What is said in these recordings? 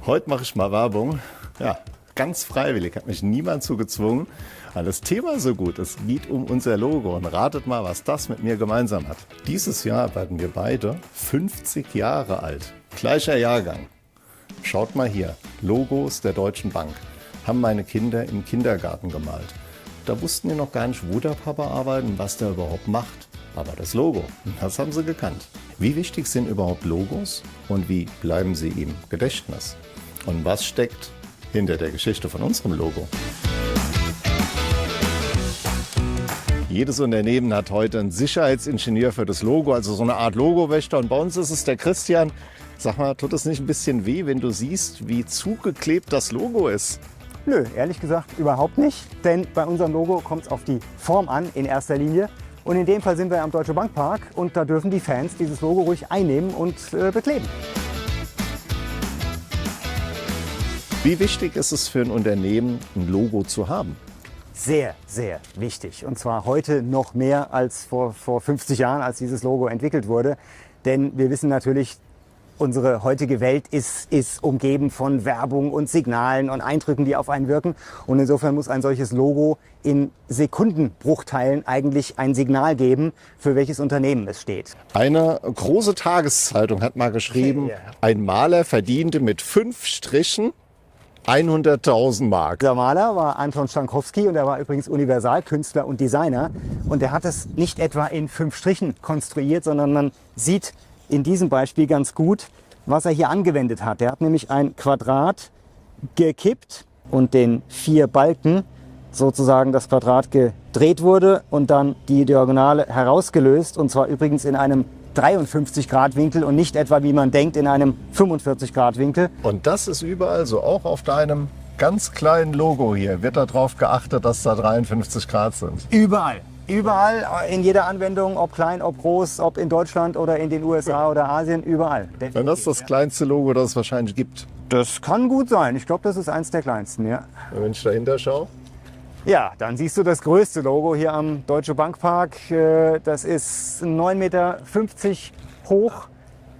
Heute mache ich mal Werbung. Ja, ganz freiwillig, hat mich niemand zu gezwungen, weil das Thema so gut ist. Es geht um unser Logo und ratet mal, was das mit mir gemeinsam hat. Dieses Jahr werden wir beide 50 Jahre alt. Gleicher Jahrgang. Schaut mal hier, Logos der Deutschen Bank. Haben meine Kinder im Kindergarten gemalt. Da wussten die noch gar nicht, wo der Papa arbeitet und was der überhaupt macht. Aber das Logo, das haben sie gekannt. Wie wichtig sind überhaupt Logos und wie bleiben sie im Gedächtnis? Und was steckt hinter der Geschichte von unserem Logo? Jedes Unternehmen hat heute einen Sicherheitsingenieur für das Logo, also so eine Art Logowächter. Und bei uns ist es der Christian. Sag mal, tut es nicht ein bisschen weh, wenn du siehst, wie zugeklebt das Logo ist? Nö, ehrlich gesagt überhaupt nicht, denn bei unserem Logo kommt es auf die Form an in erster Linie. Und in dem Fall sind wir am Deutsche Bank Park und da dürfen die Fans dieses Logo ruhig einnehmen und bekleben. Wie wichtig ist es für ein Unternehmen, ein Logo zu haben? Sehr, sehr wichtig. Und zwar heute noch mehr als vor 50 Jahren, als dieses Logo entwickelt wurde. Denn wir wissen natürlich, unsere heutige Welt ist umgeben von Werbung und Signalen und Eindrücken, die auf einen wirken. Und insofern muss ein solches Logo in Sekundenbruchteilen eigentlich ein Signal geben, für welches Unternehmen es steht. Eine große Tageszeitung hat mal geschrieben, ein Maler verdiente mit 5 Strichen 100.000 Mark. Der Maler war Anton Stankowski und er war übrigens Universalkünstler und Designer. Und er hat es nicht etwa in 5 Strichen konstruiert, sondern man sieht in diesem Beispiel ganz gut, was er hier angewendet hat. Er hat nämlich ein Quadrat gekippt und den 4 Balken sozusagen das Quadrat gedreht wurde und dann die Diagonale herausgelöst. Und zwar übrigens in einem 53-Grad-Winkel und nicht etwa, wie man denkt, in einem 45-Grad-Winkel. Und das ist überall so, auch auf deinem ganz kleinen Logo hier wird darauf geachtet, dass da 53 Grad sind. Überall. Überall, in jeder Anwendung, ob klein, ob groß, ob in Deutschland oder in den USA oder Asien, überall. Wenn das das kleinste Logo, das es wahrscheinlich gibt. Das kann gut sein. Ich glaube, das ist eins der kleinsten, ja. Und wenn ich dahinter schaue? Ja, dann siehst du das größte Logo hier am Deutsche Bank Park. Das ist 9,50 Meter hoch,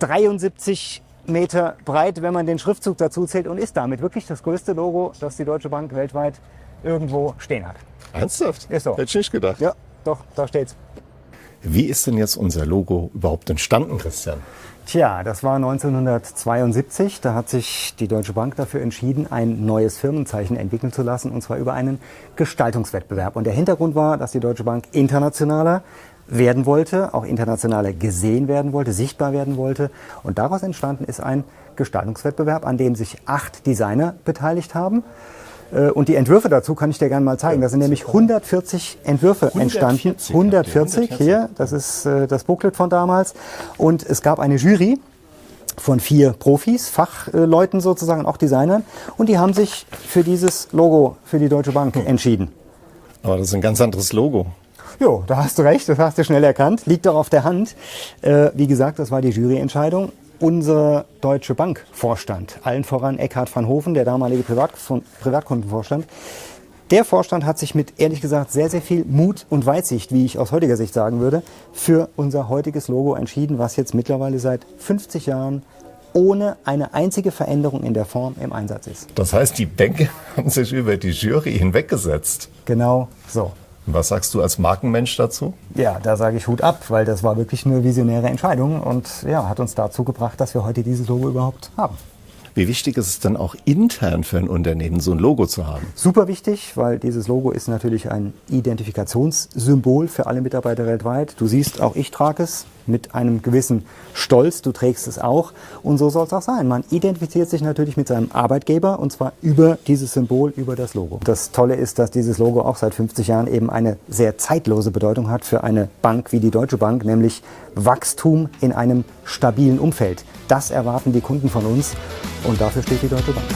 73 Meter breit, wenn man den Schriftzug dazu zählt, und ist damit wirklich das größte Logo, das die Deutsche Bank weltweit irgendwo stehen hat. Ernsthaft? Ist so. Hätte ich nicht gedacht. Ja, doch, da steht's. Wie ist denn jetzt unser Logo überhaupt entstanden, Christian? Tja, das war 1972. Da hat sich die Deutsche Bank dafür entschieden, ein neues Firmenzeichen entwickeln zu lassen, und zwar über einen Gestaltungswettbewerb. Und der Hintergrund war, dass die Deutsche Bank internationaler werden wollte, auch internationaler gesehen werden wollte, sichtbar werden wollte. Und daraus entstanden ist ein Gestaltungswettbewerb, an dem sich 8 Designer beteiligt haben. Und die Entwürfe dazu kann ich dir gerne mal zeigen. Da sind nämlich 140 Entwürfe entstanden. 140 hier, das ist das Booklet von damals. Und es gab eine Jury von 4 Profis, Fachleuten sozusagen, auch Designern. Und die haben sich für dieses Logo für die Deutsche Bank entschieden. Aber das ist ein ganz anderes Logo. Jo, da hast du recht, das hast du schnell erkannt. Liegt doch auf der Hand. Wie gesagt, das war die Juryentscheidung. Unser Deutsche Bank-Vorstand, allen voran Eckhard van Hoven, der damalige Privatkundenvorstand, der Vorstand hat sich mit, ehrlich gesagt, sehr, sehr viel Mut und Weitsicht, wie ich aus heutiger Sicht sagen würde, für unser heutiges Logo entschieden, was jetzt mittlerweile seit 50 Jahren ohne eine einzige Veränderung in der Form im Einsatz ist. Das heißt, die Bänke haben sich über die Jury hinweggesetzt. Genau so. Was sagst du als Markenmensch dazu? Ja, da sage ich Hut ab, weil das war wirklich eine visionäre Entscheidung und ja, hat uns dazu gebracht, dass wir heute dieses Logo überhaupt haben. Wie wichtig ist es dann auch intern für ein Unternehmen, so ein Logo zu haben? Super wichtig, weil dieses Logo ist natürlich ein Identifikationssymbol für alle Mitarbeiter weltweit. Du siehst, auch ich trage es mit einem gewissen Stolz, du trägst es auch, und so soll es auch sein. Man identifiziert sich natürlich mit seinem Arbeitgeber, und zwar über dieses Symbol, über das Logo. Das Tolle ist, dass dieses Logo auch seit 50 Jahren eben eine sehr zeitlose Bedeutung hat für eine Bank wie die Deutsche Bank, nämlich Wachstum in einem stabilen Umfeld. Das erwarten die Kunden von uns und dafür steht die Deutsche Bank.